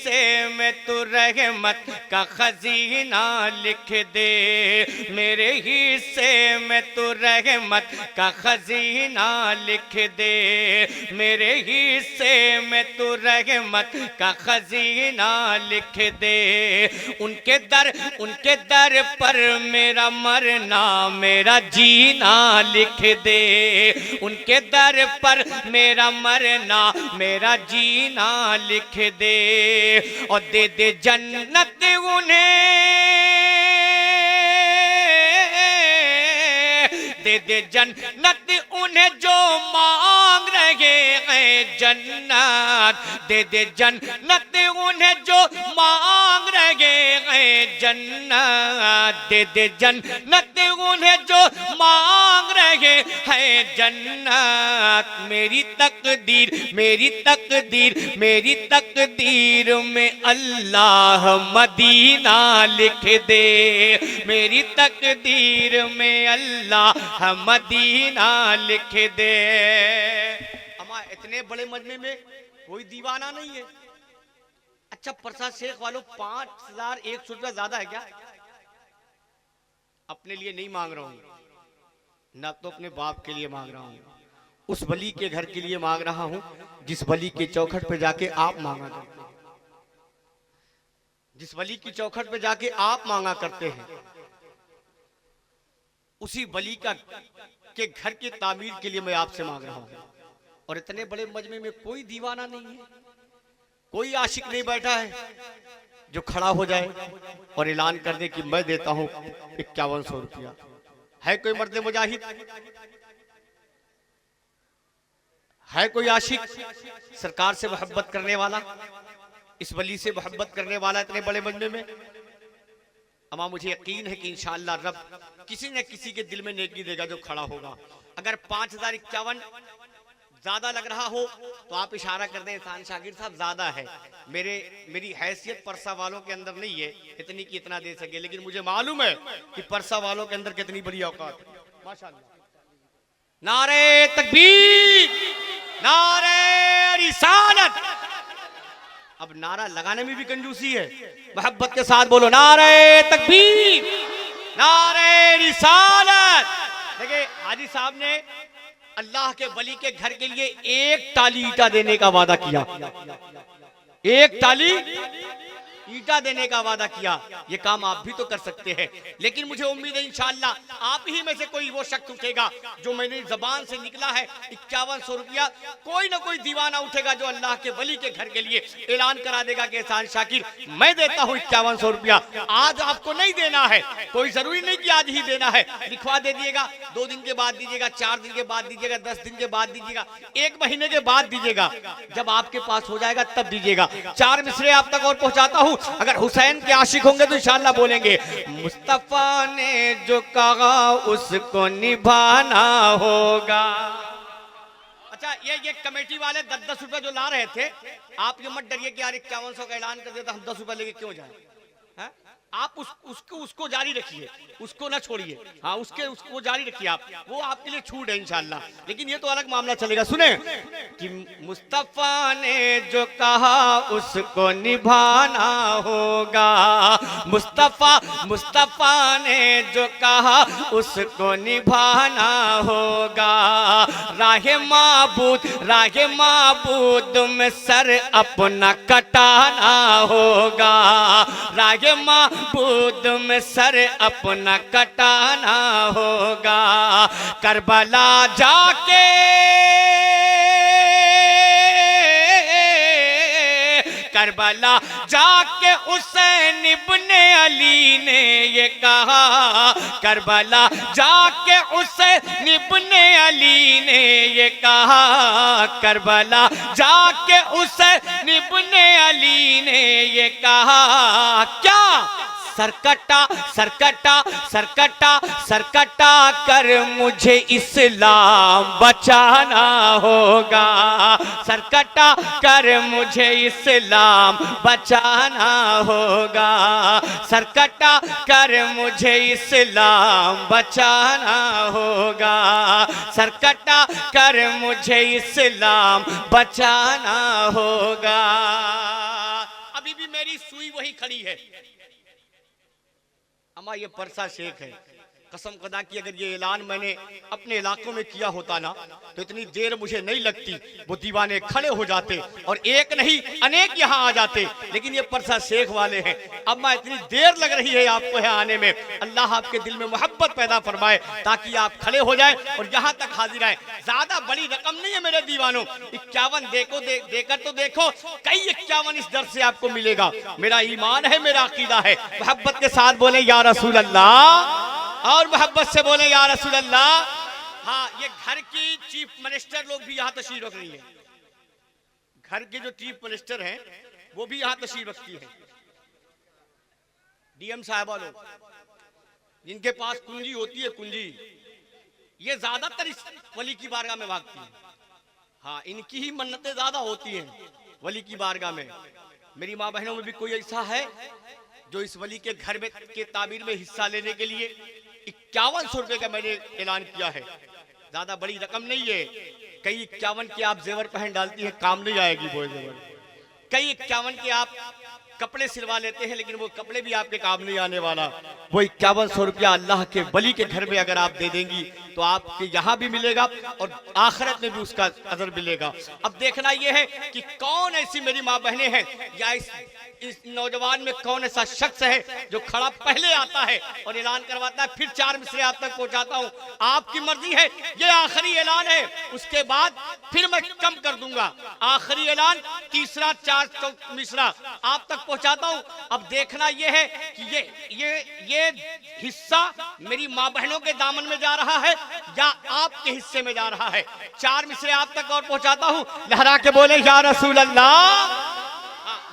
हिस्से में तू रहमत का खजीना लिख दे, मेरे हिस्से में तू रहमत का खजीना लिख दे, मेरे हिस्से में तू रहमत का खजीना लिख दे। उनके दर पर मेरा मरना मेरा जीना लिख दे, उनके दर पर मेरा मरना मेरा जीना लिख दे। और दे दे जन्नत उन्हें, दे दे जन्नत उन्हें जो मांग रहे हैं जन्नत, दे दे जन्नत उन्हें जो मांग रहे हैं जन्नत, दे दे जन्नत उन्हें जो मांग रहे हैं जन्नत। मेरी तकदीर मेरी तकदीर मेरी तकदीर में अल्लाह मदीना लिख दे, मेरी तकदीर में अल्लाह मदीना लिख दे। अम्मा इतने बड़े मजमे में कोई दीवाना नहीं है। अच्छा प्रसाद शेख वालों 5100 रुपया ज्यादा है क्या? अपने लिए नहीं मांग रहा हूं ना, तो अपने बाप के लिए मांग रहा हूं, उस वली के घर के लिए मांग रहा हूं जिस वली के चौखट पे जाके आप मांगा करते हैं, जिस वली की चौखट पे जाके आप मांगा करते हैं, उसी वली का के घर की तामीर के लिए मैं आपसे मांग रहा हूं। और इतने बड़े मजमे में कोई दीवाना नहीं है, कोई आशिक नहीं बैठा है जो खड़ा हो जाए और ऐलान कर दे कि मैं देता हूं 5100 रुपया। है कोई मर्द मुजाहिद, है कोई आशिक सरकार से मोहब्बत करने वाला, इस वली से मोहब्बत करने वाला इतने बड़े मजमे में? अमा मुझे यकीन है कि इंशाअल्लाह रब किसी न किसी के दिल में नेकी देगा जो खड़ा होगा। अगर 5051 ज्यादा लग रहा हो तो आप इशारा कर दें एहसान शाकिर साहब ज्यादा है, मेरी हैसियत परसा वालों के अंदर नहीं है इतनी कि इतना दे सके, लेकिन मुझे मालूम है कि परसा वालों के अंदर कितनी बड़ी औकात है। माशाअल्लाह। नारे तकबीर, नारे रिसालत। अब नारा लगाने में भी कंजूसी है, मोहब्बत के साथ बोलो नारे तकबीर, नारे रिसालत। देखिए हाजी साहब ने अल्लाह के वली के घर के लिए एक टाली ईटा देने का वादा किया, एक टाली ईटा देने का वादा किया। ये काम आप भी तो कर सकते हैं, लेकिन मुझे उम्मीद है इंशाअल्लाह आप ही में से कोई वो शख्स उठेगा जो मेरी जबान से निकला है 5100 रुपया, कोई ना कोई दीवाना उठेगा जो अल्लाह के वली के घर के लिए ऐलान करा देगा कि एहसान शाकिर मैं देता हूँ 5100 रुपया। आज आपको नहीं देना है, कोई जरूरी नहीं कि आज ही देना है, लिखवा दे दिएगा, 2 दिन के बाद दीजिएगा, 4 दिन के बाद दीजिएगा, 10 दिन के बाद दीजिएगा, 1 महीने के बाद दीजिएगा, जब आपके पास हो जाएगा तब दीजिएगा। 4 मिसरे आप तक और पहुंचाता हूं, अगर हुसैन के आशिक होंगे तो इंशाअल्लाह बोलेंगे मुस्तफा ने जो कहा उसको निभाना होगा। अच्छा ये कमेटी वाले 10-10 रुपए जो ला रहे थे, आप ये मत डरिए कि यार 5100 का ऐलान कर दिया तो हम 10 रुपए लेके क्यों जाएं। आप उसको जारी रखिए, उसको ना छोड़िए, हाँ उसको जारी रखिए आप, वो आपके लिए छूट है इंशाअल्लाह। लेकिन ये तो अलग मामला चलेगा। सुने कि मुस्तफा ने जो कहा उसको निभाना होगा, मुस्तफा ने जो कहा उसको निभाना होगा। राहे माबूद में सर अपना कटाना होगा, राहे माबूद में सर अपना कटाना होगा। करबला जाके करबला जाके हुसैन इब्ने अली ने ये कहा, करबला जाके हुसैन इब्ने अली ने ये कहा, करबला जाके हुसैन इब्ने अली ने ये कहा। क्या सरकटा सरकटा सरकटा सरकटा कर मुझे इस्लाम बचाना होगा, सरकटा कर मुझे इस्लाम बचाना होगा, सरकटा कर मुझे इस्लाम बचाना होगा, सरकटा कर मुझे इस्लाम बचाना होगा। अभी भी मेरी सुई वही खड़ी है। अम्मा ये परसा शेख है, कसम खुदा की अगर ये ऐलान मैंने अपने इलाकों में किया होता ना तो इतनी देर मुझे नहीं लगती, वो दीवाने खड़े हो जाते और एक नहीं अनेक यहाँ आ जाते, लेकिन ये परसा शेख वाले हैं। अम्मा इतनी देर लग रही है आपको यहाँ आने में, अल्लाह आपके दिल में मोहब्बत पैदा फरमाए ताकि आप खड़े हो जाए और यहाँ तक हाजिर आए। ज्यादा बड़ी रकम नहीं है मेरे दीवानों, 51 देकर तो देखो, कई 51 इस दर से आपको मिलेगा। मेरा ईमान है, मेरा अकीदा है। मोहब्बत के साथ बोले या रसूल अल्लाह, और मोहब्बत से बोले या रसूल अल्लाह। हाँ, ये घर की चीफ मिनिस्टर लोग भी यहाँ तशरीफ रख रही है, घर के जो चीफ मिनिस्टर हैं वो भी यहाँ तशरीफ रखती है। डीएम साहबा लोग जिनके पास कुंजी होती है, कुंजी, ये ज्यादातर इस वली की बारगाह में भागती है। हाँ, इनकी ही मन्नतें ज्यादा होती हैं वली की बारगाह में। मेरी माँ बहनों में भी कोई ऐसा है जो इस वली के घर में के ताबीर में हिस्सा लेने के लिए 5100 रुपए का मैंने ऐलान किया है। ज्यादा बड़ी रकम नहीं है, कई 51 के आप जेवर पहन डालती है, काम नहीं आएगी वो जेवर। कई 51 के आप कपड़े सिलवा लेते हैं, लेकिन वो कपड़े भी आपके काम नहीं आने वाला। वो 5100 रुपया अल्लाह के वली के घर में अगर आप दे देंगी तो आपके यहाँ भी मिलेगा और आखिरत में भी उसका अजर मिलेगा। अब देखना यह है कि कौन ऐसी मेरी माँ बहनें हैं या इस नौजवान में कौन ऐसा शख्स है जो खड़ा पहले आता है और ऐलान करवाता है, फिर 4 मिसरे आप तक पहुंचाता हूं। आपकी मर्जी है, ये आखिरी ऐलान है, उसके बाद फिर मैं कम कर दूंगा। आखिरी ऐलान, तीसरा 4 मिसरा आप तक पहुंचाता हूं। अब देखना यह है कि ये हिस्सा मेरी माँ बहनों के दामन में जा रहा है या आपके हिस्से में जा रहा है। 4 मिसरे आप तक और पहुंचाता हूं, लहरा के बोले या रसूल अल्लाह।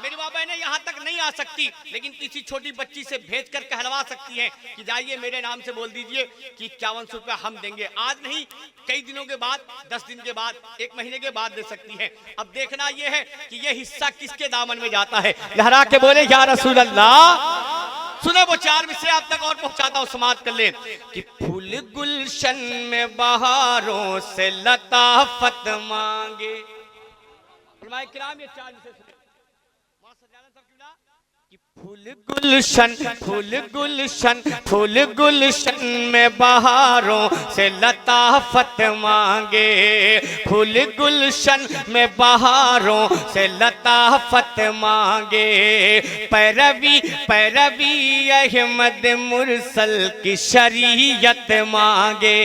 मेरी माँ बहनें यहाँ तक नहीं आ सकती, लेकिन किसी छोटी बच्ची से भेजकर कहलवा सकती हैं कि जाइए मेरे नाम से बोल दीजिए कि 5100 रुपया हम देंगे। आज नहीं, कई दिनों के बाद, 10 दिन के बाद, 1 महीने के बाद दे सकती हैं। अब देखना यह है कि यह हिस्सा किसके दामन में जाता है। लहरा के बोले या रसूल अल्लाह। सुने वो 4 मिसरे आप तक और पहुंचाता हूं, समाप्त कर ले कि फूल गुलशन में बहारों से लताफत मांगे। किराम ये 4 मिसरे सुने कि फूल गुलशन, फूल गुलशन, फूल गुलशन में बहारों से लताफत मांगे। फूल गुलशन में बहारों से लताफत मांगे। पैरवी पैरवी अहमद मुरसल की शरीयत मांगे।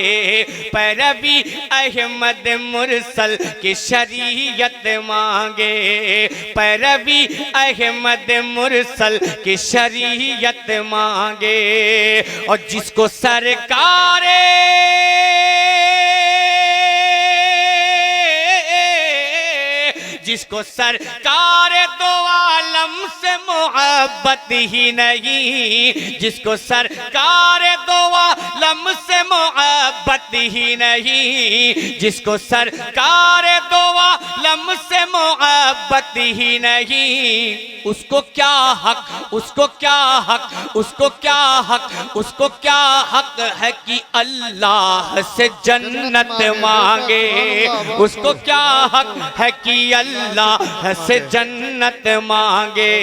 पैरवी अहमद मुरसल की शरीयत मांगे। पैरवी अहमद मुरसल की शरीयत मांगे। और जिसको सरकारे जिसको सरकार दो आलम से मोहब्बत ही नहीं, जिसको सरकार दो आलम से मोहब्बत ही नहीं, जिसको सरकार दो आलम से मोहब्बत ही नहीं, उसको क्या हक, उसको क्या हक, उसको क्या हक, उसको क्या हक है कि अल्लाह से जन्नत मांगे। उसको क्या हक है कि अल्लाह से जन्नत मांगे।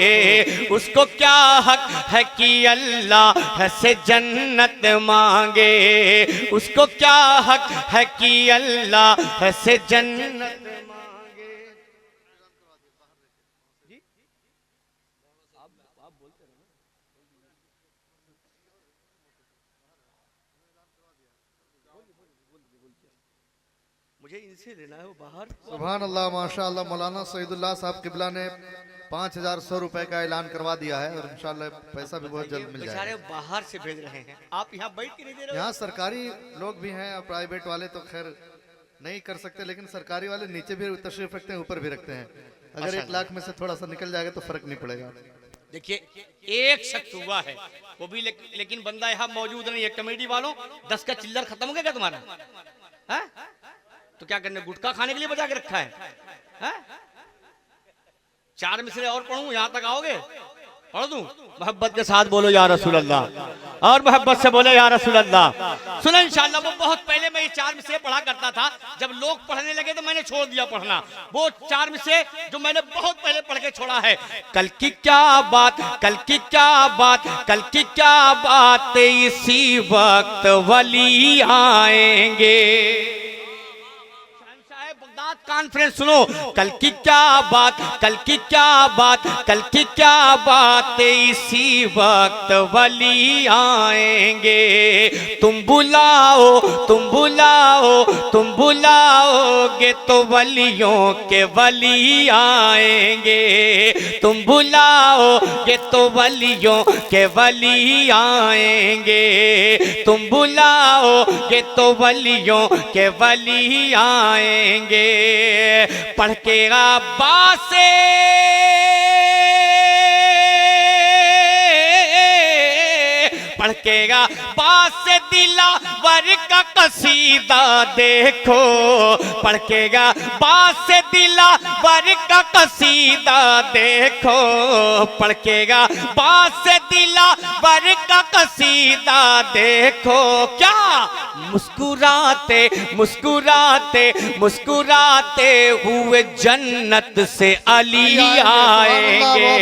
उसको क्या हक है कि अल्लाह से जन्नत मांगे। उसको क्या हक है कि अल्लाह से जन्नत मांगे। आप बोलते रहो, मुझे इनसे लेना है वो बाहर। सुभान अल्लाह, माशाअल्लाह। मौलाना सईदुल्लाह साहब किबला ने 5100 रुपए का ऐलान करवा दिया है और इंशाअल्लाह पैसा भी बहुत जल्द मिल जाएगा। बाहर से भेज रहे हैं, आप यहाँ बैठ के नहीं दे रहे हो। यहाँ सरकारी लोग भी हैं और प्राइवेट वाले तो खैर नहीं कर सकते, लेकिन सरकारी वाले नीचे भी तशरीफ रखते हैं, ऊपर भी रखते हैं। अगर 1 लाख में से थोड़ा सा निकल जाएगा तो फर्क नहीं पड़ेगा। देखिए, एक शख्स हुआ है वो भी लेकिन बंदा यहाँ मौजूद नहीं है। कमेटी वालों, 10 का चिल्लर खत्म हो गया क्या तुम्हारा? है तो क्या करने, गुटखा खाने के लिए बचा के रखा है? 4 मिसरे और पढ़ूं, यहां तक आओगे? पढ़ दूं? मोहब्बत के साथ बोलो या रसूल अल्लाह, और मोहब्बत से बोले या रसूल अल्लाह। सुनो इंशाअल्लाह। वो बहुत पहले मैं ये 4 मिसरे पढ़ा करता था, जब लोग पढ़ने लगे तो मैंने छोड़ दिया पढ़ना। वो 4 मिसरे जो मैंने बहुत पहले पढ़ के छोड़ा है। कल की क्या बात, कल की क्या बात, कल की क्या बात, इसी वक्त वली आएंगे। कॉन्फ्रेंस सुनो। कल की क्या बात, कल की क्या बात, कल की क्या बात, इसी वक्त वली आएंगे। तुम बुलाओ, तुम बुलाओ, तुम बुलाओगे तो वलियों के वली आएंगे। तुम बुलाओगे तो वलियों के वली आएंगे। तुम बुलाओगे तो वलियों के वली आएंगे। पढ़ के अब्बास से पढ़ के अब्बास से दिलावर का कसीदा देखो। पढ़ के अब्बास से दिलावर का कसीदा देखो। पढ़ के अब्बास से दिलावर का कसीदा देखो। क्या मुस्कुराते मुस्कुराते मुस्कुराते हुए जन्नत से अली आएंगे।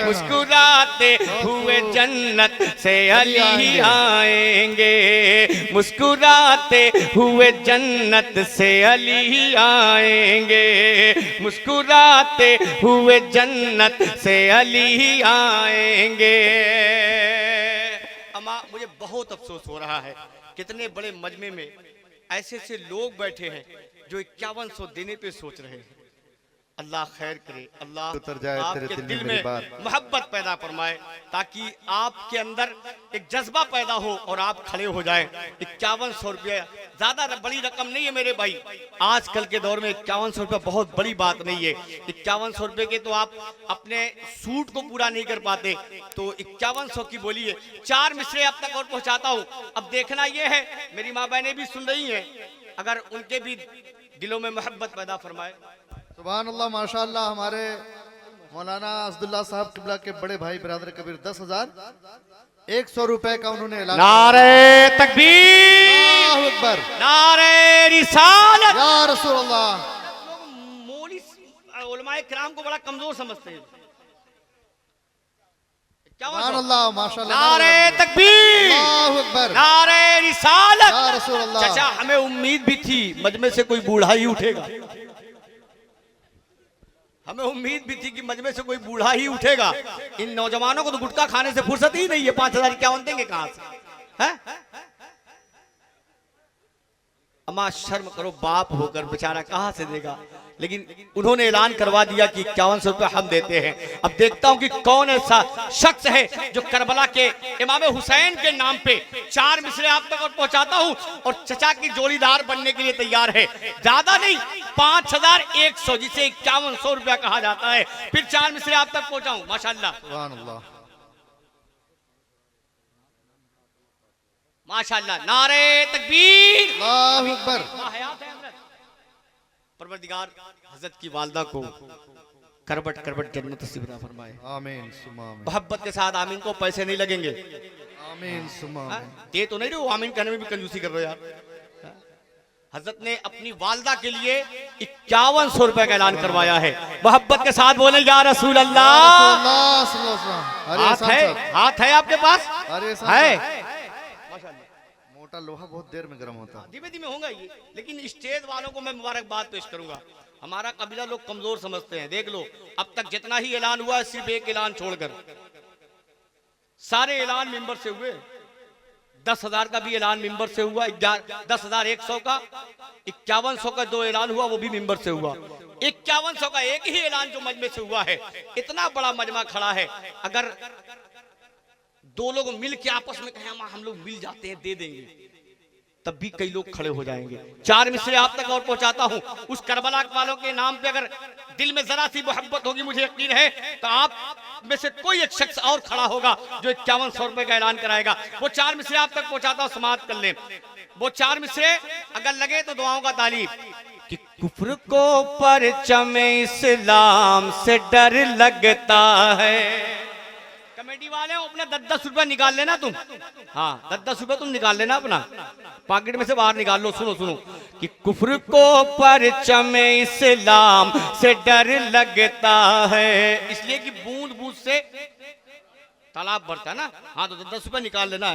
मुस्कुराते हुए जन्नत से अली आएंगे। मुस्कुराते हुए जन्नत से अली आएंगे। मुस्कुराते हुए जन्नत से अली आएंगे। अम्मा मुझे बहुत अफसोस हो रहा है, कितने बड़े मजमे में ऐसे ऐसे लोग बैठे हैं जो 5100 देने पे सोच रहे हैं। अल्लाह खैर करे, अल्लाह उतर जाए तेरे आपके दिल दिल में मेरी में बात। मोहब्बत पैदा फरमाए, ताकि आपके अंदर एक जज्बा पैदा हो और आप खड़े हो जाएं। 5100 रुपये ज्यादा बड़ी रकम नहीं है मेरे भाई। आजकल के दौर में 5100 रुपये बहुत बड़ी बात नहीं है। 5100 रुपये के तो आप अपने सूट को पूरा नहीं कर पाते, तो 5100 की बोलिए 4 मिसरे अब तक और पहुंचाता हूँ। अब देखना यह है, मेरी माँ बहनें भी सुन रही हैं, अगर उनके भी दिलों में मोहब्बत पैदा फरमाए। सुभान अल्लाह, माशाअल्लाह। हमारे मौलाना अब्दुल्ला साहब किबला के बड़े भाई बिरादर कबीर 10,100 रुपए का उन्होंने ऐलान नारे तकबीर, अल्लाहु अकबर, नारे रिसालत। या रसूल अल्लाह। मौलवी उलमाए किराम को बड़ा कमजोर समझते हैं। सुभान अल्लाह, माशाअल्लाह। नारे तकबीर, अल्लाहु अकबर, नारे रिसालत। या रसूल अल्लाह। चाचा हमें उम्मीद भी थी मजमे से कोई बूढ़ा ही उठेगा। हमें उम्मीद भी थी कि मजमे से कोई बूढ़ा ही उठेगा। इन नौजवानों को तो गुटखा खाने से फुर्सत ही नहीं है। 5051 देंगे कहां से? हैं? अम्मा शर्म करो, बाप होकर बेचारा कहां से देगा। लेकिन उन्होंने ऐलान करवा दिया कि 5100 रुपये हम देते हैं। अब देखता हूं कि कौन ऐसा शख्स है जो करबला के इमाम हुसैन के नाम पे 4 मिसरे आप तक पहुंचाता हूं और चचा की जोड़ीदार बनने के लिए तैयार है। ज्यादा नहीं, 5100, जिसे 5100 रुपया कहा जाता है, फिर 4 मिसरे आप तक पहुंचाऊं। माशाल्लाह, सुभान अल्लाह, माशाल्लाह। नारे तकबीर, अल्लाहु अकबर। हयात है हजरत। परवरदिगार हजरत की वालदा को करबट करबट जन्नत नसीब फरमाए। आमीन सुमा आमीन, मोहब्बत के साथ आमीन को पैसे नहीं लगेंगे। आमीन सुमा आमीन। दे तो नहीं रहे हो, आमीन कहने में भी कंजूसी कर रहे हो यार। हजरत ने अपनी वालदा के लिए 5100 रुपए का ऐलान करवाया है। मोहब्बत के साथ बोले या रसूल अल्लाह। हाथ है, हाथ है आपके पास? अरे है। मोटा लोहा बहुत देर में गर्म होता है। धीमे धीमे होगा ये, लेकिन स्टेज वालों को मैं मुबारकबाद पेश करूंगा। हमारा कबीला लोग कमजोर समझते हैं। देख लो, अब तक जितना ही ऐलान हुआ है, सिर्फ एक ऐलान छोड़कर सारे ऐलान मिंबर से हुए। 10,000 का भी ऐलान मिंबर से हुआ, 10,100 का, 5100 का 2 ऐलान हुआ, वो भी मिंबर से हुआ। 5100 का एक ही ऐलान जो मजमे से हुआ है। इतना बड़ा मजमा खड़ा है, अगर 2 लोग मिल के आपस में कहें हम लोग मिल जाते हैं, दे देंगे, तब भी कई लोग खड़े हो जाएंगे। 4 मिसरे आप तक और पहुंचाता हूं। उस करबला वालों के नाम पे अगर दिल में जरा सी मोहब्बत होगी, मुझे यकीन है, तो आप में से कोई एक शख्स और खड़ा होगा जो 5100 रुपए का ऐलान कराएगा। वो 4 मिसरे आप तक पहुंचाता हूं, समाप्त कर ले। वो 4 मिसरे अगर लगे तो दुआओं का तालीब कि कुफ्र को परचम इस्लाम से डर लगता है, कमेटी वाले हो, अपने 10-10 रुपया निकाल लेना तुम। हाँ 10-10 रुपया तुम निकाल लेना अपना पॉकेट में से बाहर निकाल लो। सुनो सुनो कि कुफ्र को परचम इस्लाम से डर लगता है, इसलिए कि बूंद बूंद से तालाब भरता है ना। हाँ तो 10-10 रुपया निकाल लेना।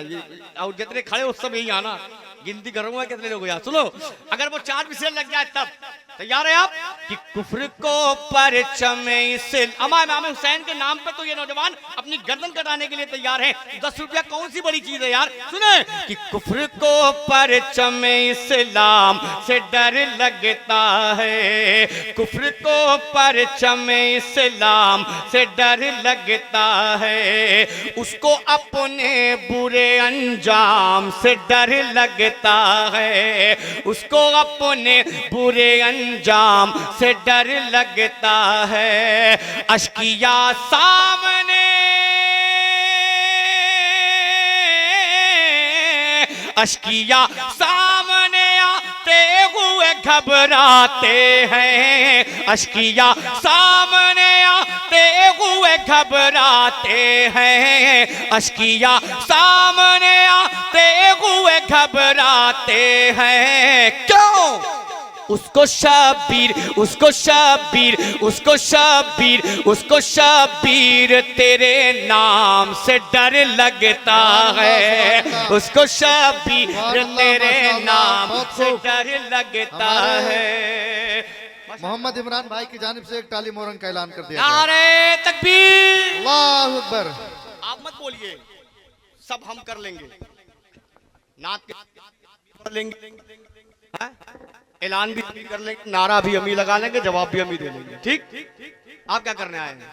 और जितने खड़े हो सब यही आना, गिनती करूंगा कितने लोग यहाँ। सुनो, अगर वो 4 विषय लग जाए तब तैयार है आप कि कुफ्र को परचम इस्लाम। इमाम हुसैन के नाम पे तो ये नौजवान अपनी गर्दन कटाने के लिए तैयार है। 10 रुपया कौन सी बड़ी चीज है यार। सुने कि कुफ्र को परचम इस्लाम से डर लगता है, कुफ्र को परचम इस्लाम से डर लगता है, उसको अपने बुरे अंजाम से डर लगता है, उसको अपने बुरे अंजाम से डर लगता है। अश्किया सामने, अश्किया सामने आते हुए घबराते हैं, अश्किया सामने आते हुए घबराते हैं, अश्किया सामने आते हुए घबराते हैं। क्यों? उसको शबीर, उसको शबीर, उसको शबीर, उसको शबीर तेरे नाम से डर लगता है, उसको शबीर तेरे नाम से डर लगता है। मोहम्मद इमरान भाई की जानिब से एक टाली मोरंग का ऐलान कर दिया गया। नारे तकबीर, अल्लाहु अकबर। आप मत बोलिए, सब हम कर लेंगे, नात कर लेंगे, ऐलान भी कर लेंगे, नारा भी हम ही लगा लेंगे, जवाब भी हम ही दे लेंगे। ठीक? आप क्या करने आए हैं?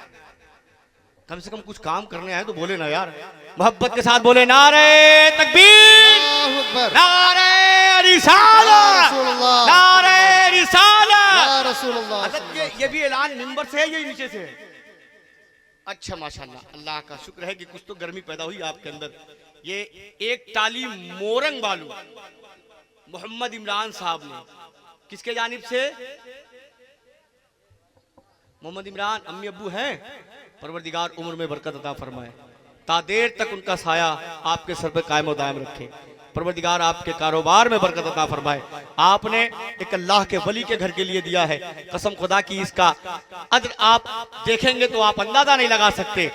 कम से कम कुछ काम करने आए तो बोले ना यार, मोहब्बत के साथ बोले नारे तकबीर, नारे रिसालत, नारे रिसालत। ये भी ऐलान मिंबर से है, ये नीचे से है? अच्छा माशाल्लाह, अल्लाह का शुक्र है कि कुछ तो गर्मी पैदा हुई आपके अंदर। ये एक टाली मोरंग बालू मोहम्मद इमरान साहब ने, किसके जानिब से? मोहम्मद इमरान अम्मी अब्बू हैं, परवरदिगार उम्र में बरकत अता फरमाए, तादेर तक उनका साया आपके सर पे कायम दायम रखे, परवरदिगार आपके कारोबार में बरकत अता फरमाए। आपने एक अल्लाह के वली के घर के लिए दिया है, कसम खुदा की इसका अज्र आप देखेंगे तो आप अंदाजा नहीं लगा सकते।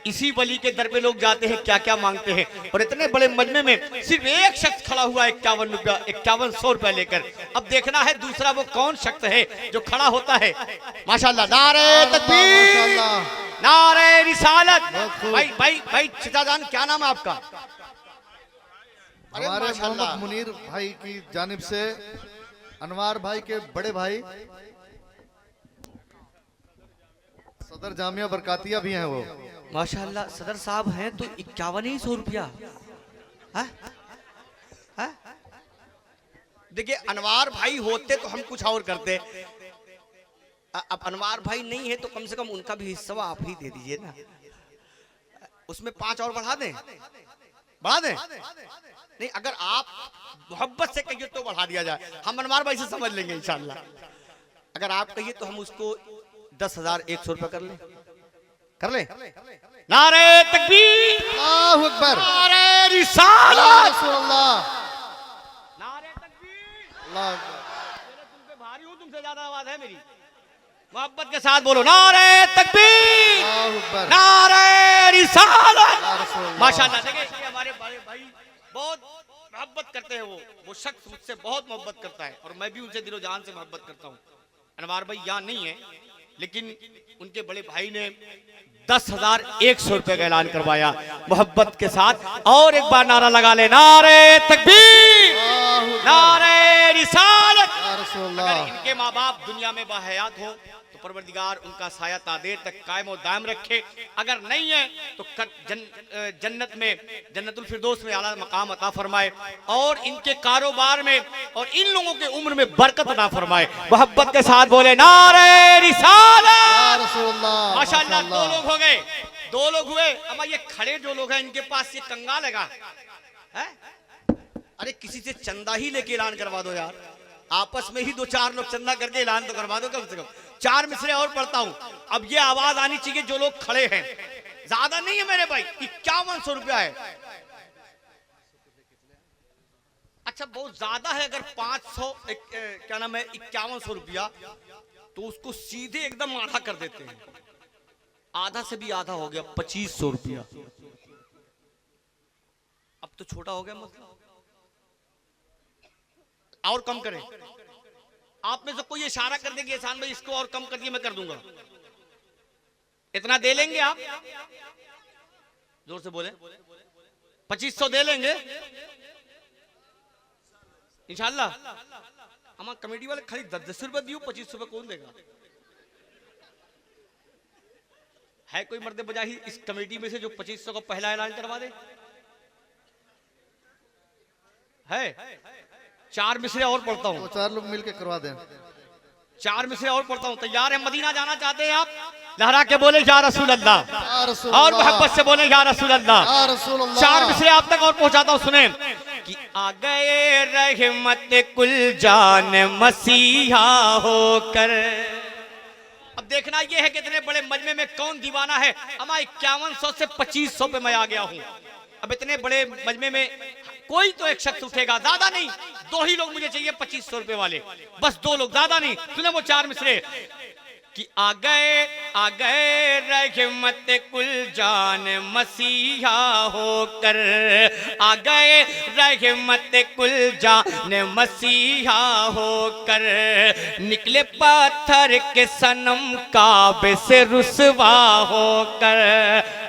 इसी वली के दर पे लोग जाते हैं, क्या क्या मांगते हैं, और इतने बड़े मजमे में सिर्फ एक शख्स खड़ा हुआ 5100 रुपया लेकर। अब देखना है दूसरा वो कौन शख्स है जो खड़ा होता है। माशाल्लाह, नारे तकबीर, नारे रिसालत। भाई भाई भाई चिताजान, क्या नाम है आपका? हमारे मोहम्मद मुनीर भाई की जानिब से अनवार भाई के बड़े भाई सदर जामिया बरकातिया भी हैं वो। माशाल्लाह सदर साहब हैं तो 5100 रुपया। देखिए अनवार भाई होते तो हम कुछ और करते, अब अनवार भाई नहीं है तो कम से कम उनका भी हिस्सा आप ही दे दीजिए ना। उसमें 5 और बढ़ा दें, बढ़ा दें? नहीं, अगर आप मोहब्बत से कहिए तो बढ़ा दिया जाए, हम अनवार भाई से समझ लेंगे इंशाल्लाह। अगर आप कहिए तो हम उसको 10,100 रुपया कर लें, कर लें? नारे तकबीर, अल्लाहु अकबर, नारे रिसालत, रसूलुल्लाह, नारे तकबीर, अल्लाह अकबर। तुम पे भारी हूं, तुमसे ज्यादा आवाज है मेरी। मोहब्बत के साथ बोलो नारे तकबीर, अल्लाहु अकबर, नारे रिसालत। रसूलुल्लाह। माशाल्लाह, देखिए ये हमारे बड़े भाई बहुत मोहब्बत करते हैं। वो शख्स मुझसे बहुत मोहब्बत करता है और मैं भी उनसे दिलो जान से मोहब्बत करता हूँ। अनवार भाई यहाँ नहीं है, लेकिन उनके बड़े भाई ने 10,100 रुपए का ऐलान करवाया मोहब्बत के साथ। और एक बार नारा लगा ले, नारे तकबीर, नारे रिसालत। अगर इनके माँ बाप दुनिया में बाहयात हो तो परवरदिगार उनका साया तादेर तक कायम और दायम रखे, अगर नहीं है तो जन्नत में, जन्नतुल फिरदौस में आला मकाम अता फरमाए, और इनके कारोबार में और इन लोगों के उम्र में बरकत अता फरमाए। मोहब्बत के साथ बोले नारे रिसालत। माशाल्लाह, 2 लोग हो गए, 2 लोग हुए। अब ये खड़े जो लोग हैं इनके पास ये कंगा लगा है, अरे किसी से चंदा ही लेके ऐलान करवा दो यार, आपस में ही 2-4 लोग चंदा करके ऐलान तो करवा दो कम से कम। 4 मिसरे और पढ़ता हूं। अब ये आवाज आनी चाहिए जो लोग खड़े हैं, ज्यादा नहीं है मेरे भाई, 5100 रुपया है। अच्छा बहुत ज्यादा है, अगर 500 क्या नाम है 5100 रुपया, तो उसको सीधे एकदम आधा कर देते हैं। आधा से भी आधा हो गया 2500 रुपया। अब तो छोटा हो गया मतलब, और कम करें। आप में से कोई इशारा कर देंगे एहसान भाई इसको और कम कर दिए, मैं कर दूंगा। इतना दे लेंगे आप? जोर से बोले। 2500 दे लेंगे इंशाल्लाह। हमारे कमेटी वाले खाली 10 रुपए दियो, 2500 रुपए कौन देगा? है कोई मर्द बजाही इस कमेटी में से जो 2500 का पहला ऐलान करवा दे? है? 4 मिसरे और पढ़ता हूँ। तो 4 लोग मिलके करवा दें। 4 मिसरे और पढ़ता हूँ। तैयार है? मदीना जाना चाहते हैं आप? लहरा के बोले या रसूल अल्लाह, और मोहब्बत से बोले या रसूल अल्लाह। 4 मिसरे आप तक और पहुंचाता हूँ, सुने कि आ गए रहमत कुल जान मसीहा होकर। अब देखना ये है कि इतने बड़े मजमे में कौन दीवाना है। अमा 5100 से 2500 पे मैं आ गया हूँ। अब इतने बड़े मजमे में कोई तो एक शख्स उठेगा, ज्यादा नहीं, 2 ही लोग मुझे चाहिए 2500 रुपए वाले, बस 2 लोग, ज्यादा नहीं। सुने वो 4 मिसरे कि आ गए रहमत कुल जान मसीहा होकर, आ गए रहमत कुल जान मसीहा होकर, निकले पत्थर के सनम काबे से रुसवा होकर।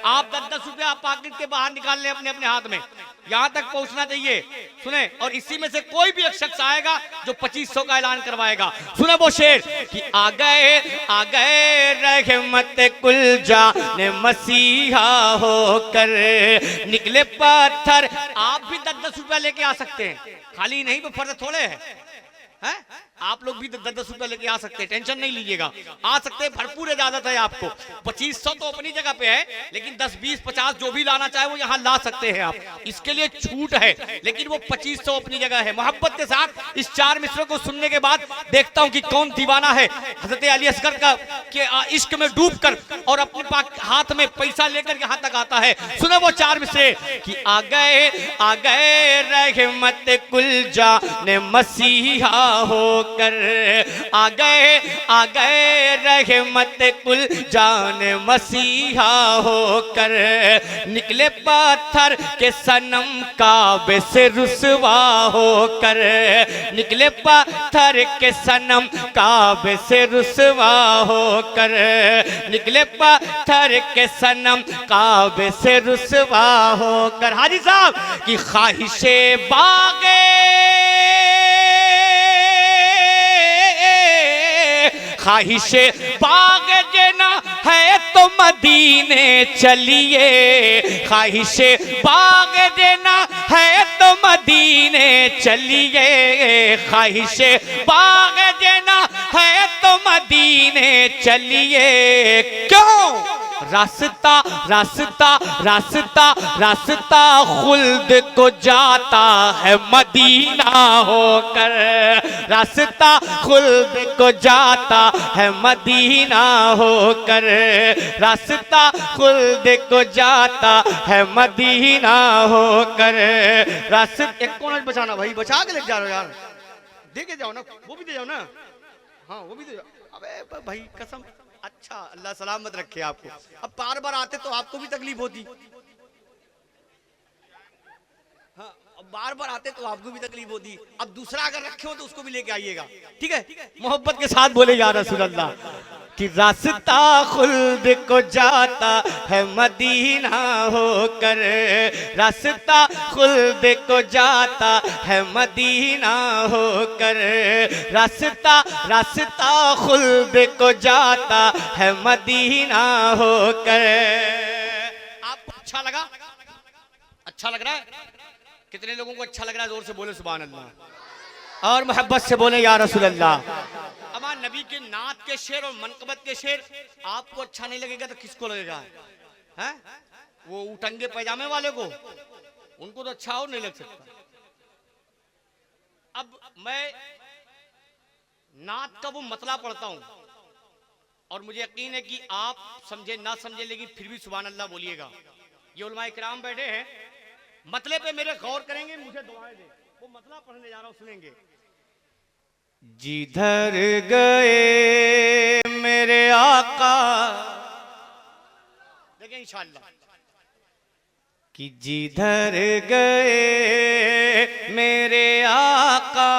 आप 10-10 रुपया पॉकेट के बाहर निकाल लें अपने अपने हाथ में, यहां तक पहुंचना चाहिए। सुने, और इसी में से कोई भी एक शख्स आएगा जो 2500 का ऐलान करवाएगा। सुने वो शेर कि आ गए रहमत कुल जान मसीहा होकर, निकले पत्थर। आप भी 10-10 रुपया लेके आ सकते हैं, खाली नहीं वो फर्ज थोड़े है। आप लोग भी 10-10 रुपया लेके आ सकते हैं, टेंशन नहीं लीजिएगा, आ सकते हैं। भरपूर इजाजत है आपको। 2500 तो अपनी जगह पे है, लेकिन 10, 20, 50 जो भी लाना चाहे वो यहाँ ला सकते हैं आप, इसके लिए छूट है। लेकिन वो 2500 अपनी जगह है। मोहब्बत के साथ इस 4 मिसरों को सुनने के बाद देखता हूँ कि कौन दीवाना है हजरत अली असगर का के इश्क में डूब कर और अपने हाथ में पैसा लेकर यहाँ तक आता है। सुने वो 4 मिसरे कि आ गए रहमत कुल जान मसीहा होकर, आ गए रहमत कुल जान मसीहा होकर, निकले पत्थर के सनम काबे से रुसवा होकर, निकले पत्थर के सनम काबे से रुसवा होकर, निकले पत्थर के सनम काबे से रुसवा होकर। हाजी साहब की ख्वाहिशे बागे, ख्वाहिशे बाग देना है तो मदीने चलिए, ख्वाहिशे बाग देना है तो मदीने चलिए, ख्वाहिशे बाग देना है तो मदीने चलिए। क्यों? रास्ता रास्ता रास्ता रास्ता खुल्द को जाता है मदीना होकर, रास्ता खुल्द को जाता है मदीना होकर, रास्ता खुल्द को जाता है मदीना होकर। रास्ता एक कौन बचाना भाई, बचा के लेके जा रहे हो यार, दे के जाओ ना, वो भी दे जाओ ना। हाँ वो भी दे जाओ। अबे भाई कसम, अच्छा अल्लाह सलामत रखे आपको। अब बार बार आते तो आपको भी तकलीफ होती। हाँ, अब बार बार आते तो आपको भी तकलीफ होती। अब दूसरा अगर रखे हो तो उसको भी लेके आइएगा, ठीक है? मोहब्बत के साथ बोले या रसूल अल्लाह कि रास्ता खुल्द को जाता है मदीना होकर, रास्ता खुल्द को जाता है मदीना होकर, रास्ता रास्ता खुल्द को जाता है मदीना होकर। आपको अच्छा लगा? अच्छा लग रहा है? कितने लोगों को अच्छा लग रहा है? जोर से बोले सुभान अल्लाह, और मोहब्बत से बोले या रसूल अल्लाह। हमारे नबी के नात के शेर और मनकबत के शेर आपको अच्छा नहीं लगेगा तो किसको लगेगा? है वो उटंगे पैजामे वाले को, उनको तो अच्छा और नहीं लग सकता। अब मैं नात का वो मतला पढ़ता हूं, और मुझे यकीन है कि आप समझे ना समझे लेकिन फिर भी सुभान अल्लाह बोलिएगा। ये उलमा इकराम बैठे हैं, मतले पे मेरे गौर करेंगे, मुझे दुआएं दें। वो मतला पढ़ने जा रहा हूं, सुनेंगे। जिधर गए मेरे आका, देखें इंशाअल्लाह, कि जिधर गए मेरे आका,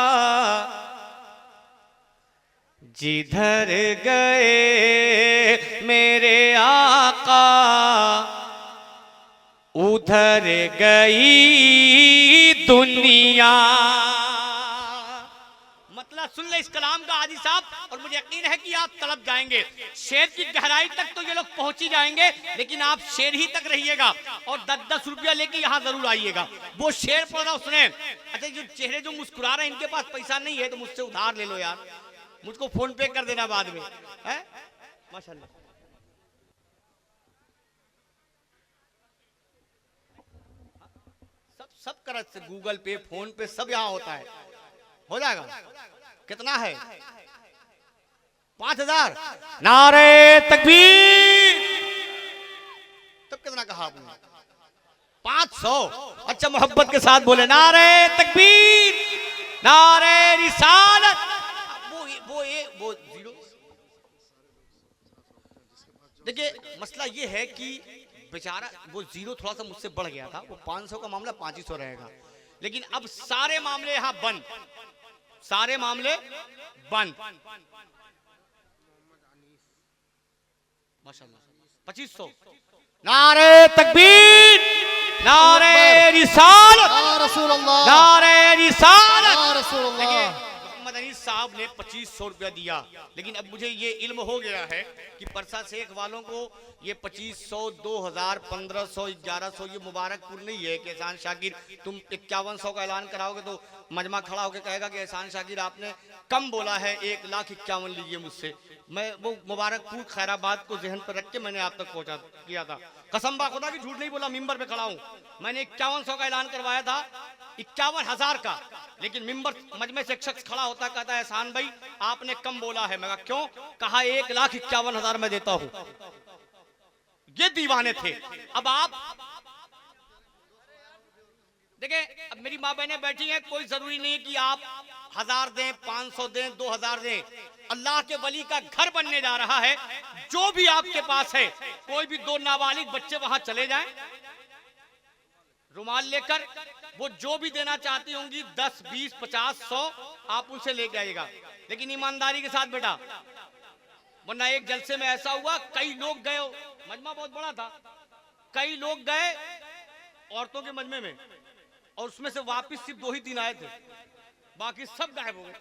जिधर गए मेरे आका, उधर गई दुनिया। मतलब सुन ले इस कलाम का हाजी साहब, और मुझे यकीन है कि आप तलब जाएंगे। शेर की गहराई तक तो ये लोग पहुंच ही जाएंगे, लेकिन आप शेर ही तक रहिएगा और 10-10 रुपया लेके यहाँ जरूर आइएगा। वो शेर पढ़ रहा उसने। अच्छा, जो चेहरे जो मुस्कुरा रहे हैं, इनके पास पैसा नहीं है तो मुझसे उधार ले लो यार, मुझको फोन पे कर देना बाद में, है? माशाल्लाह। सब कर गूगल पे, फोन पे, सब यहाँ होता है, हो जाएगा। कितना है? 5000। नारे तकबीर। तब कितना कहा आपने? 500। अच्छा, मोहब्बत के साथ बोले नारे तकबीर, नारे रिसालत। वो जीरो। देखिए मसला ये है कि बेचारा वो जीरो थोड़ा सा मुझसे बढ़ गया था, वो 500 का मामला 500 रहेगा, लेकिन अब सारे मामले यहां बंद, सारे मामले बंद। माशाल्लाह 2500। नारे तकबीर, नारे रिसालत, नारे रिसालत। मोहम्मद अनीस साहब ने 2500 रुपया दिया, लेकिन अब मुझे ये इल्म हो गया है कि परसा शेख वालों को ये 2500, 2000, 1500, 1100 ये मुबारकपुर नहीं है कि एहसान शाकिर तुम 5100 का ऐलान कराओगे तो मजमा खड़ा होकर कहेगा कि एहसान शाकिर आपने कम बोला है, 1,51,000 लीजिए मुझसे। मैं वो मुबारकपुर खैराबाद को जहन पर रख के मैंने आप तक पहुंचा किया था। कसम बा खुदा की झूठ नहीं बोला, मिंबर पे खड़ा हूं। मैंने 5100 का ऐलान करवाया था, 51,000 का, लेकिन मिंबर मजमे से एक शख्स खड़ा होता कहता है एहसान भाई आपने कम बोला है। मैं कहा क्यों? कहा 1,51,000 मैं देता हूं। ये दीवाने थे। अब आप देखें, अब मेरी माँ बहनें बैठी हैं, कोई जरूरी नहीं कि आप 1000 दें, 500 दें, 2000 दें। अल्लाह के वली का घर बनने जा रहा है, जो भी आपके पास है, कोई भी 2 नाबालिग बच्चे वहां चले जाएं रुमाल लेकर, वो जो भी देना चाहती होंगी 10, 20, 50, 100 आप उनसे लेके आइएगा, लेकिन ईमानदारी के साथ बेटा, वरना एक जलसे में ऐसा हुआ कई लोग गए, मजमा बहुत बड़ा था, कई लोग गए औरतों के मजमे में और उसमें से वापस सिर्फ 2 ही 3 आए थे, बाकी सब गायब हो गए।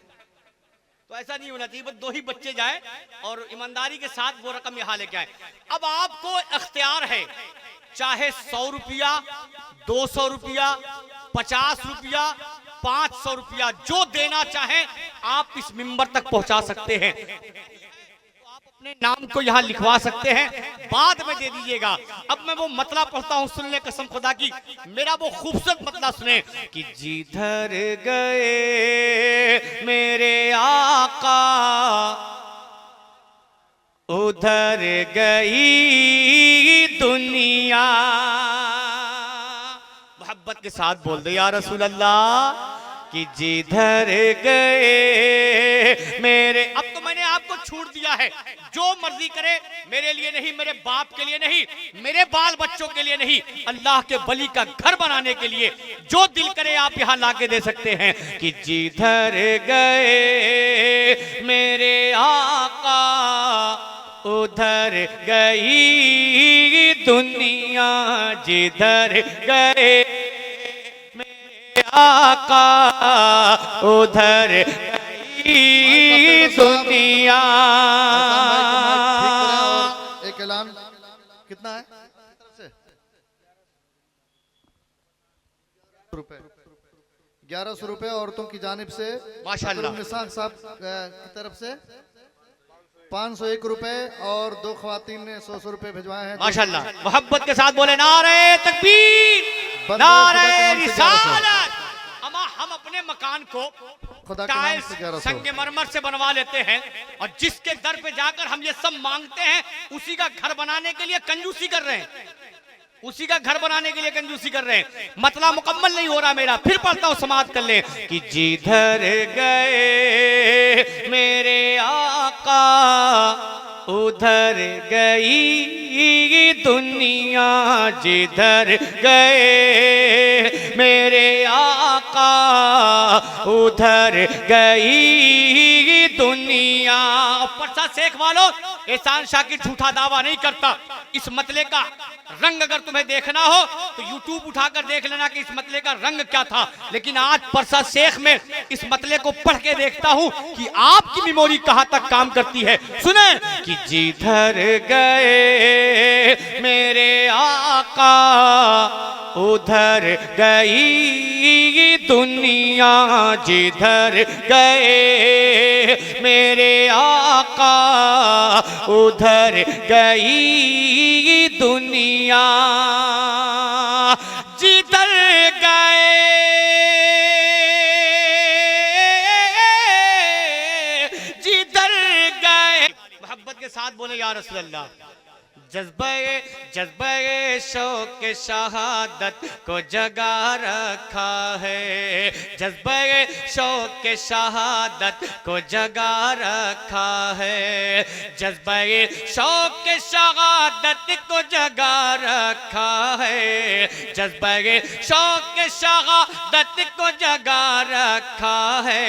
तो ऐसा नहीं होना चाहिए, बस 2 ही बच्चे जाए और ईमानदारी के साथ वो रकम यहाँ लेके आए। अब आपको इख्तियार है, चाहे 100 रुपया, 200 रुपया, 50 रुपया, 500 रुपया, जो देना चाहें आप इस मिंबर तक पहुंचा सकते हैं। आप अपने नाम को यहाँ लिखवा सकते हैं, बाद में दे दीजिएगा। अब मैं वो मतला पढ़ता हूँ, सुन ले कसम खुदा की, मेरा वो खूबसूरत मतला सुने कि जिधर गए मेरे आका, उधर गई दुनिया। मोहब्बत के साथ बोल दे या रसूल अल्लाह कि जिधर गए मेरे। अब तो मैंने आपको छूट दिया है, जो मर्जी करे, मेरे लिए नहीं, मेरे बाप के लिए नहीं, मेरे बाल बच्चों के लिए नहीं, अल्लाह के वली का घर बनाने के लिए जो दिल करे आप यहाँ लाके दे सकते हैं कि जिधर गए मेरे आका, उधर गई दुनिया। जिधर गए मेरे आका, उधर गई दुनिया। एक ऐलान कितना है? 1100 रुपए औरतों की जानिब से माशाल्लाह। निसार साहब की तरफ से 501 रुपए और 2 खवातीन ने 100 रुपए भिजवाए हैं। माशाल्लाह। मोहब्बत के साथ बोले नारे तकबीर, नारे रिसालत। हम अपने मकान को खुदा के नाम टाइल्स से 1100। संगमरमर से बनवा लेते हैं और जिसके दर पे जाकर हम ये सब मांगते हैं उसी का घर बनाने के लिए कंजूसी कर रहे हैं, उसी का घर बनाने के लिए कंजूसी कर रहे हैं। मतलब मुकम्मल नहीं हो रहा मेरा, फिर पढ़ता हूं, समाप्त कर ले कि जिधर गए मेरे आका उधर गई दुनिया, जिधर गए मेरे आका उधर गई दुनिया। परसा शेख वालों, एहसान शाकिर झूठा दावा नहीं करता। इस मतले का रंग अगर तुम्हें देखना हो तो यूट्यूब उठाकर देख लेना कि इस मतले का रंग क्या था। लेकिन आज परसा शेख में इस मतले को पढ़ के देखता हूं कि आपकी मेमोरी कहां तक काम करती है। सुने कि जिधर गए मेरे आका उधर गई दुनिया, जिधर गए मेरे आका उधर गई दुनिया, जिधर गए जिधर गए। मोहब्बत के साथ बोले या रसूल अल्लाह। जज्बे शौक शहादत को जगा रखा है, जज्बे शौक शहादत को जगा रखा है, जज्बे शौक शहादत को जगा रखा है, जज्बे शौक शहादत को जगा रखा है।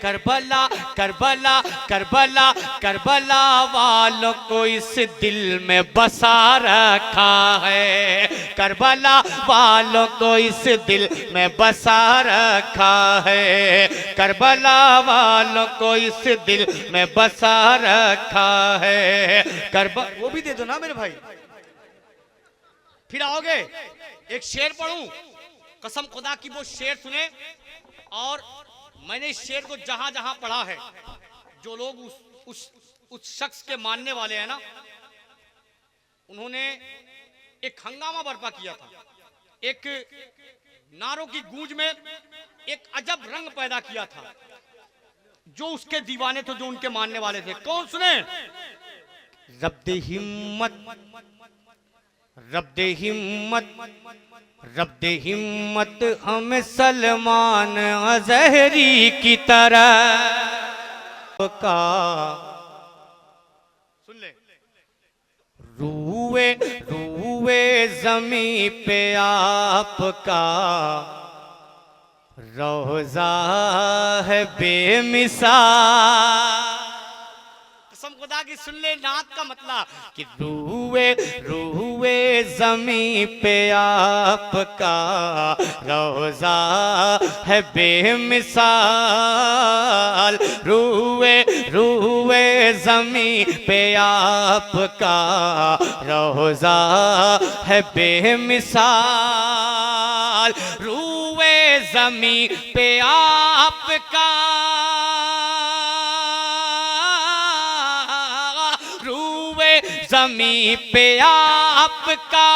करबला करबला करबला करबला वालों को इस दिल में बसा रखा है, करबला वालों को इस दिल में बसा रखा है, करबला वालों को इस दिल में बसा रखा है। वो भी दे दो ना मेरे भाई। फिर आओगे, एक शेर पढ़ूं, कसम खुदा की वो शेर सुने। और मैंने इस शेर को जहां जहां पढ़ा है, जो लोग उस शख्स के मानने वाले हैं ना, उन्होंने एक हंगामा बर्पा किया था, एक नारों की गूंज में एक अजब रंग पैदा किया था। जो उसके दीवाने थे, जो उनके मानने वाले थे, कौन सुने? रब्दे हिम्मत रब्दे हिम्मत रब्दे हिम्मत हम सलमान अजहरी की तरह का। सुन ले, रूए रूए जमी पे आपका रोजा है बेमिसाल। कसम खुदा की सुन ले नात का मतलब कि रूए रूए जमी पे आपका रोजा है बेमिसाल, रूए रूए जमी पे आपका रोजा है बेमिसाल, रूए जमी पे आपका जमी पे आपका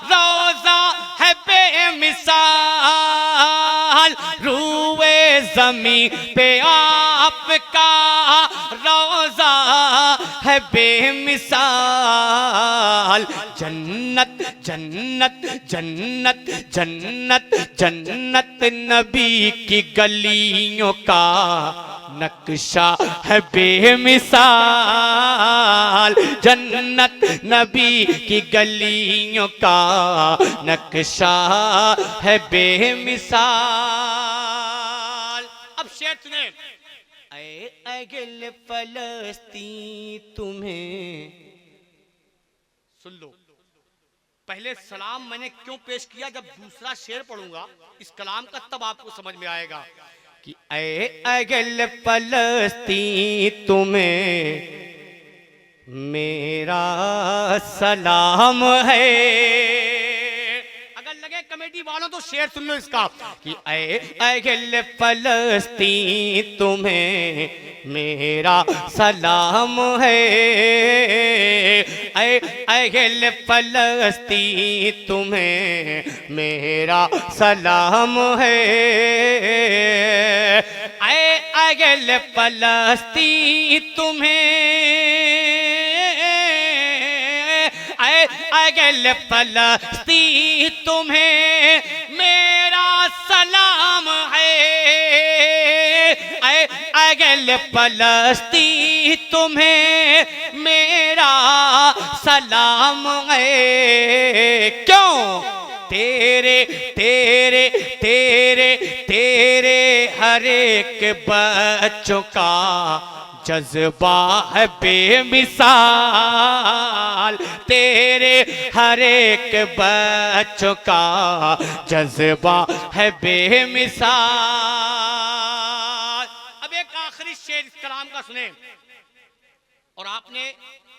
रोजा है बेमिसाल, रूए जमी पे आपका रोजा है बेमिसाल। जन्नत जन्नत जन्नत जन्नत जन्नत नबी की गलियों का नक्शा है बेमिसाल, जन्नत नबी की गलियों का नक्शा है बेमिसाल। अब शेर सुने, अगल फलस्तीन तुम्हें। सुन लो, पहले सलाम मैंने क्यों पेश किया, जब दूसरा शेर पढ़ूंगा इस कलाम का तब आपको समझ में आएगा कि अगल फलस्तीन तुम्हें मेरा सलाम है। अगर लगे कमेटी वालों तो शेर सुन लो इसका कि अगल फलस्तीन तुम्हें मेरा सलाम है, अगल फलस्तीन तुम्हें मेरा सलाम है, अगल पलस्ती तुम्हें, अगल पलस्ती तुम्हें मेरा सलाम है, अगल पलस्ती तुम्हें मेरा सलाम है। क्यों? तेरे तेरे तेरे तेरे हर एक बच्चों का जज्बा है बेमिसाल, तेरे हर एक बच्चों का जज्बा है बेमिसाल। अब एक आखिरी शेर इस कलाम का सुने, और आपने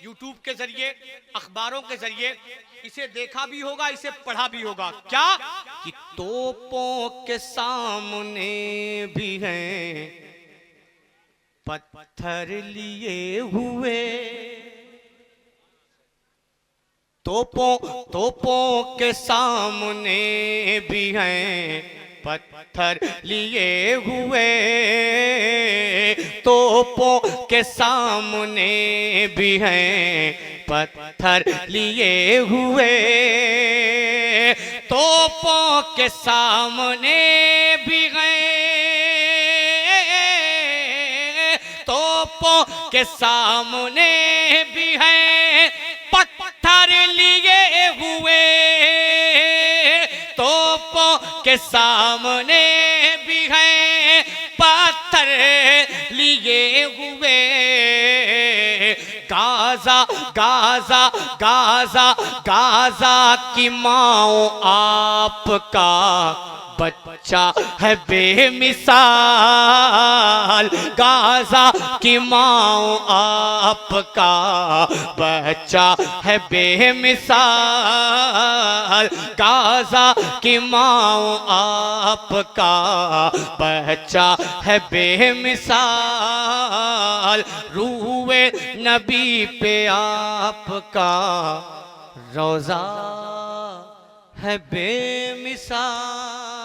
YouTube के जरिए, अखबारों के जरिए इसे देखा भी होगा, इसे पढ़ा भी होगा। क्या कि तोपों के सामने भी हैं पत्थर लिए हुए, तोपों के सामने भी हैं पत्थर लिए हुए, तोपों के सामने भी हैं पत्थर लिए हुए, तोपों के सामने भी हैं, तोपों के सामने भी हैं पत्थर लिए हुए, तोपों के सामने भी हैं पत्थर लिए हुए। गाजा गाजा गाजा गाजा की माओ आपका बच्चा है बेमिसाल, गाजा की माओ आपका बच्चा है बेमिसाल, गाजा की माओ आपका बच्चा है बेमिसाल, रूए नबी पे आपका रोजा है बेमिसाल।